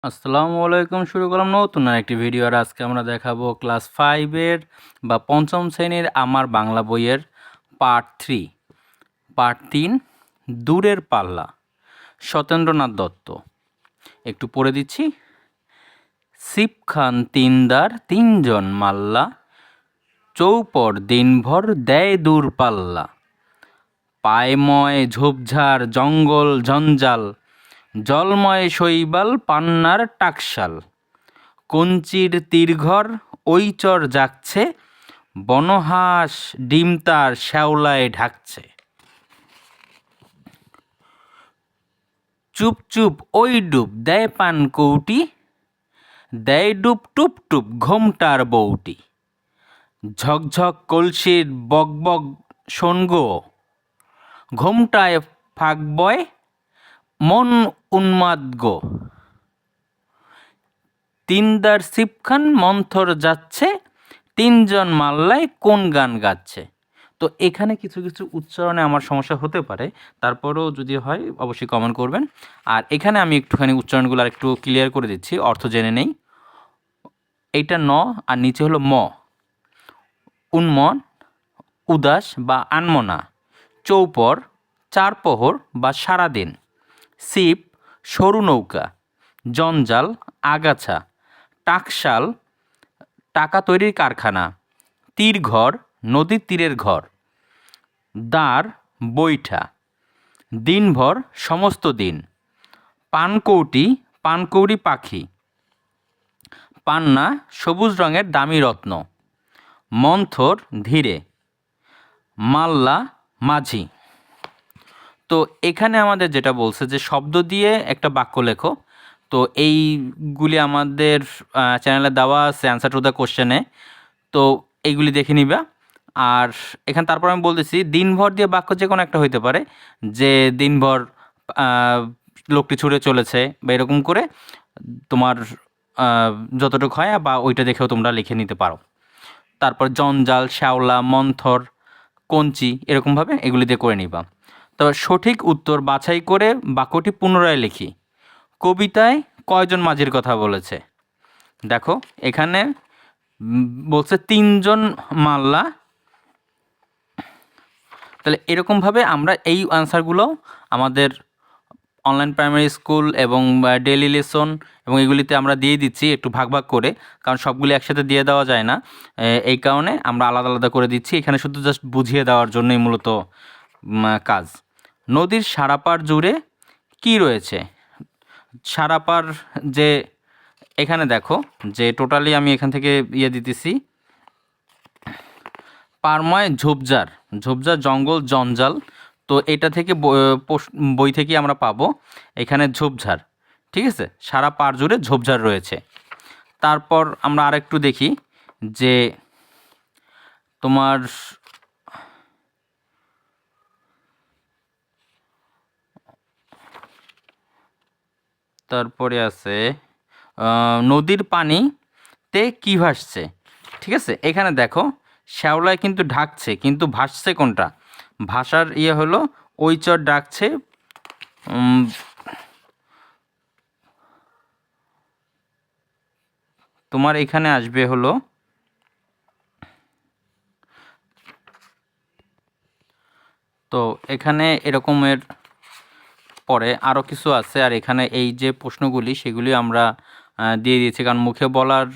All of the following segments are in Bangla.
আসসালামু আলাইকুম। শুরু করলাম নতুন আরেকটি ভিডিও। আর আজকে আমরা দেখাবো ক্লাস 5-এর বা পঞ্চম শ্রেণীর আমার বাংলা বইয়ের পার্ট 3 দূরের পাল্লা, সত্যেন্দ্রনাথ দত্ত। একটু পড়ে দিচ্ছি। সিপ খান তিনদার তিনজন মাল্লা, চৌপর দিনভর দেয় দূর পাল্লা। পায়ময় ঝোপঝাড় জঙ্গল জঞ্জাল, জলময় শৈবাল পান্নার টাকশাল। কঞ্চির তীরঘর ওইচর জাগছে, বনহাঁস ডিম তার শ্যাওলায় ঢাকছে। চুপ চুপ ওই ডুব দেয় পান কৌটি, দেয় ডুব টুপ টুপ ঘোমটার বউটি। ঝকঝক কলসির বকবক শোনগো, ঘোমটায় ফাঁক বয় মন উন্মাদ গো। তিনদার সিপখান মন্থর যাচ্ছে, তিনজন মাল্লায় কোন গান গাচ্ছে। তো এখানে কিছু কিছু উচ্চারণে আমার সমস্যা হতে পারে, তারপরেও যদি হয় অবশ্যই কমেন্ট করবেন। আর এখানে আমি একটুখানি উচ্চারণগুলো আর একটু ক্লিয়ার করে দিচ্ছি, অর্থ জেনে নেই। এইটা ন আর নিচে হলো ম। উন্মন, উদাস বা আনমনা। চৌপর, চারপোহর বা সারাদিন। সিপ, সরু নৌকা। জঞ্জাল, আগাছা। টাকশাল, টাকা তৈরির কারখানা। তীরঘর, নদীর তীরের ঘর। দাঁড়, বৈঠা। দিনভর, সমস্ত দিন। পানকৌটি, পানকৌড়ি পাখি। পান্না, সবুজ রঙের দামি রত্ন। মন্থর, ধীরে। মাল্লা, মাঝি। তো এখানে আমাদের যেটা বলছে যে শব্দ দিয়ে একটা বাক্য লেখো। তো এইগুলি আমাদের চ্যানেলে দেওয়া আছে অ্যান্সার টু দ্য কোশ্চেনে। তো এইগুলি দেখে নিবা। আর এখানে তারপর আমি বলতেছি দিনভর দিয়ে বাক্য যে কোনো একটা হইতে পারে, যে দিনভর লোকটি ছুটে চলেছে বা এরকম করে তোমার যতটুকু হয় বা ওইটা দেখেও তোমরা লিখে নিতে পারো। তারপর জঞ্জাল, শ্যাওলা, মন্থর, কঞ্চি এরকমভাবে এগুলি দিয়ে করে নিবা। তবে সঠিক উত্তর বাছাই করে বাক্যটি পুনরায় লিখি। কবিতায় কয়জন মাঝির কথা বলেছে? দেখো এখানে বলছে তিনজন মাল্লা। তাহলে এরকমভাবে আমরা এই আনসারগুলো আমাদের অনলাইন প্রাইমারি স্কুল এবং ডেইলি লেসন এবং এগুলিতে আমরা দিয়ে দিচ্ছি একটু ভাগ ভাগ করে, কারণ সবগুলি একসাথে দিয়ে দেওয়া যায় না। এই কারণে আমরা আলাদা আলাদা করে দিচ্ছি, এখানে শুধু জাস্ট বুঝিয়ে দেওয়ার জন্যই মূলত কাজ। নদীর সারাপার জুড়ে কি রয়েছে? সারাপার যে এখানে দেখো যে টোটালি আমি এখান থেকে দিতেছি। পারময় ঝোপঝাড়, ঝোপঝাড় জঙ্গল জঞ্জাল। তো এটা থেকে বই থেকে আমরা পাবো এখানে ঝোপঝাড়। ঠিক আছে, সারা পার জুড়ে ঝোপঝাড় রয়েছে। তারপর আমরা আরেকটু দেখি যে তোমার তারপরে আছে নদীর পানিতে কি ভাসছে। ঠিক আছে, এখানে দেখো শ্যাওলায় কিন্তু ঢাকছে, কিন্তু ভাসছে কোনটা? ভাষার হলো ওই চর ডাকছে। তোমার এখানে আসবে হলো তো এখানে এরকমের পরে আরও কিছু আছে। আর এখানে এই যে প্রশ্নগুলি সেগুলি আমরা দিয়ে দিয়েছি, কারণ মুখে বলার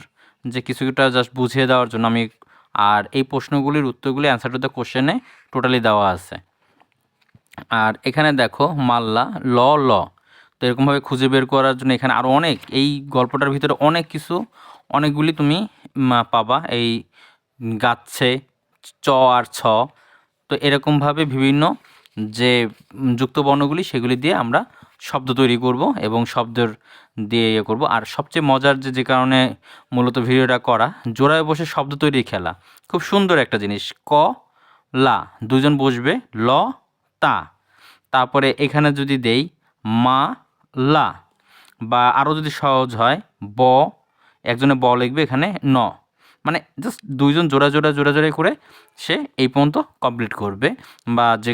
যে কিছুটা জাস্ট বুঝিয়ে দেওয়ার জন্য আমি। আর এই প্রশ্নগুলির উত্তরগুলি অ্যান্সার টু দ্য কোশ্চেনে টোটালি দেওয়া আছে। আর এখানে দেখো মাল্লা, ল ল। তো এরকমভাবে খুঁজে বের করার জন্য এখানে আরও অনেক, এই গল্পটার ভিতরে অনেক কিছু, অনেকগুলি তুমি পাবা। এই গাচ্ছে চ আর ছ। তো এরকমভাবে বিভিন্ন যে যুক্ত বর্ণগুলি সেগুলি দিয়ে আমরা শব্দ তৈরি করব এবং শব্দের দিয়ে করব। আর সবচেয়ে মজার যে কারণে মূলত ভিডিওটা করা, জোড়ায় বসে শব্দ তৈরি খেলা, খুব সুন্দর একটা জিনিস। ক লা, দুজন বসবে। ল তা, তারপরে এখানে যদি দেই মা লা, বা আরও যদি সহজ হয় ব, একজনে ব লিখবে এখানে ন, মানে জাস্ট দুইজন জোড়া জোড়া জোড়া জোড়া করে সে এই পর্যন্ত কমপ্লিট করবে, বা যে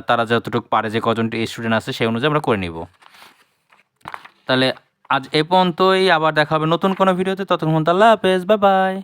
তারা যতটুকু পারে, যে কজনটি স্টুডেন্ট আছে সেই অনুযায়ী আমরা করে নিব। তাহলে আজ এ পর্যন্তই, আবার দেখা হবে নতুন কোনো ভিডিওতে। ততক্ষণ আল্লাহ হাফেজ, বাই বাই।